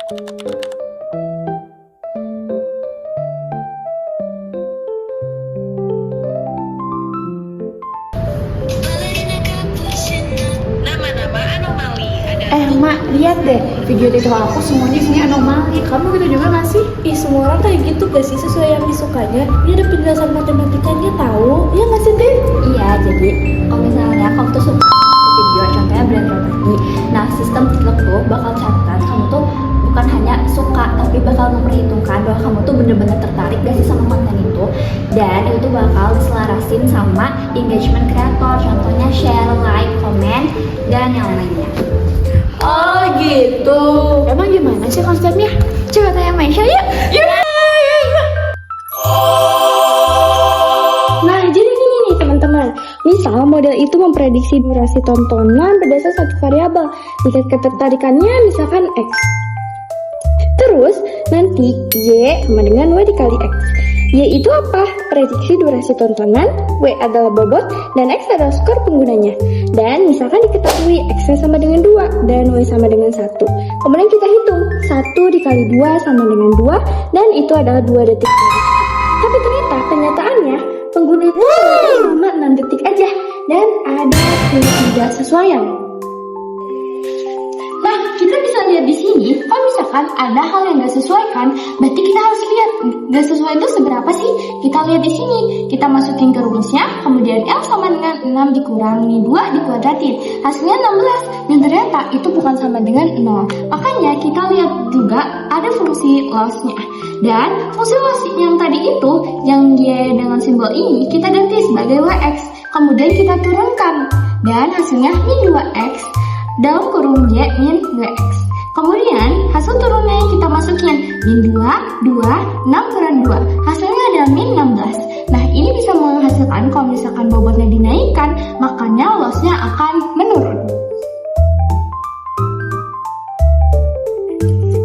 Mak, lihat deh, video TikTok aku semuanya isinya anomali. Kamu gitu juga gak sih? Ih, semua orang kayak gitu gak sih sesuai yang disukanya? Ini ada penjelasan matematikanya tahu. Iya gak sih, Deh? Iya, jadi kalau misalnya kamu tuh suka video, contohnya brand Romani. Nah, sistem TikTok tuh bakal catat kamu tuh bukan hanya suka, tapi bakal memperhitungkan bahwa kamu tuh bener-bener tertarik gak sih sama konten itu. Dan itu bakal diselarasin sama engagement kreator, contohnya share, like, comment, dan yang lainnya. Oh gitu. Emang gimana sih konsepnya? Coba tanya Maisha yuk. Nah, jadi gini nih teman-teman. Misal model itu memprediksi durasi tontonan berdasar satu variabel. Tingkat ketertarikannya misalkan X. Terus nanti Y sama dengan Y dikali X. Y itu apa? Prediksi durasi tontonan, W adalah bobot, dan X adalah skor penggunanya. Dan misalkan diketahui X sama dengan 2 dan Y sama dengan 1. Kemudian kita hitung 1 dikali 2 sama dengan 2, dan itu adalah 2 detik. Tapi ternyata kenyataannya pengguna itu cuma 6 detik aja, dan ada ketidaksesuaian. Nah, kita bisa lihat di sini, kalau misalkan ada hal yang gak sesuai kan, berarti kita harus lihat gak sesuai itu seberapa sih. Kita lihat di sini, kita masukin ke rumusnya, kemudian L sama dengan 6 dikurangi 2 dikuadratin, hasilnya 16, dan ternyata itu bukan sama dengan 0. Makanya kita lihat juga ada fungsi loss-nya. Dan fungsi loss yang tadi itu, yang Y dengan simbol ini, kita ganti sebagai YX, kemudian kita turunkan, dan hasilnya min 2X dalam kurung Y min 2X. Kemudian hasil turunnya yang kita masukin min 2, 6 kurang 2. Hasilnya adalah min 16. Nah, ini bisa menghasilkan kalau misalkan bobotnya dinaikkan, makanya lossnya akan menurun.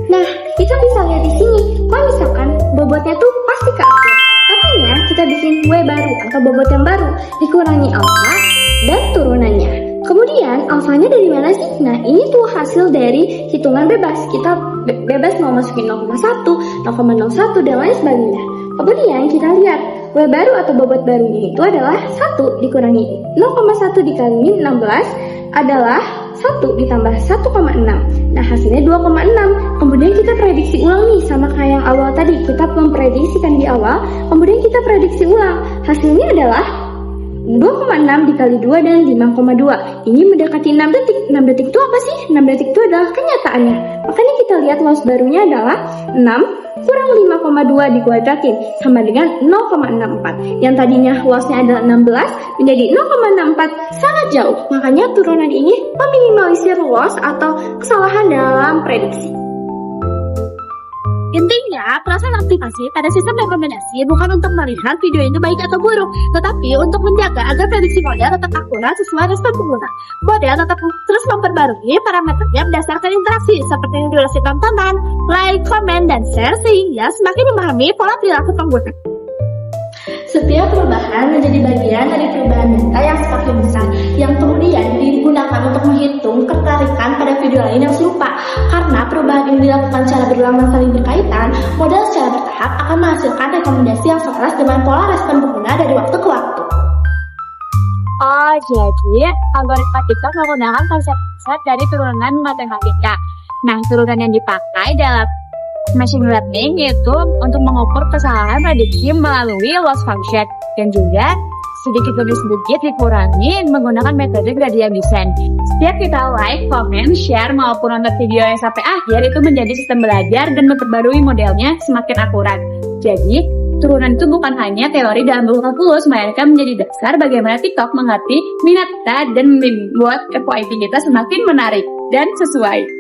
Nah, kita bisa lihat di sini, kalau misalkan bobotnya tuh pasti keupdate. Makanya kita bikin W baru atau bobot yang baru, dikurangi alfa dan turunannya. Kemudian alfanya dari mana sih? Nah, ini tuh hasil dari hitungan bebas. Kita bebas mau masukin 0,1, 0,01 dan lain sebagainya. Kemudian kita lihat W baru atau bobot barunya itu adalah 1 dikurangi 0,1 dikali min 16 adalah 1 ditambah 1,6. Nah, hasilnya 2,6. Kemudian kita prediksi ulang nih sama kayak yang awal tadi. Kita memprediksikan di awal, kemudian kita prediksi ulang. Hasilnya adalah 2,6 dikali 2 dan 5,2. Ini mendekati 6 detik. 6 detik itu apa sih? 6 detik itu adalah kenyataannya. Makanya kita lihat loss barunya adalah 6 kurang 5,2 dikuadratin sama dengan 0,64. Yang tadinya lossnya adalah 16 menjadi 0,64, sangat jauh. Makanya turunan ini meminimalisir loss atau kesalahan dalam prediksi. Intinya, pelaksanaan aplikasi pada sistem rekomendasi bukan untuk melihat video itu baik atau buruk, tetapi untuk menjaga agar prediksi model tetap akurat sesuai respon pengguna. Model tetap terus memperbarui parameternya berdasarkan interaksi, seperti durasi tontonan, like, komen, dan share, sehingga semakin memahami pola perilaku pengguna. Setiap perubahan menjadi bagian dari perubahan data yang semakin besar, yang kemudian digunakan untuk menghitung ketertarikan pada video lain yang serupa. Karena perubahan ini dilakukan secara berulang dan saling berkaitan, model secara bertahap akan menghasilkan rekomendasi yang selaras dengan pola respon pengguna dari waktu ke waktu. Oh, jadi algoritma TikTok menggunakan konsep dari turunan matematika. Nah, turunan yang dipakai dalam machine learning yaitu untuk mengukur kesalahan prediksi melalui loss function, dan juga sedikit demi sedikit dikurangi menggunakan metode gradient descent. Setiap kita like, comment, share maupun nonton video yang sampai akhir, itu menjadi sistem belajar dan memperbarui modelnya semakin akurat. Jadi turunan itu bukan hanya teori dalam buku kalkulus, melainkan menjadi dasar bagaimana TikTok mengerti minat kita dan membuat FYP kita semakin menarik dan sesuai.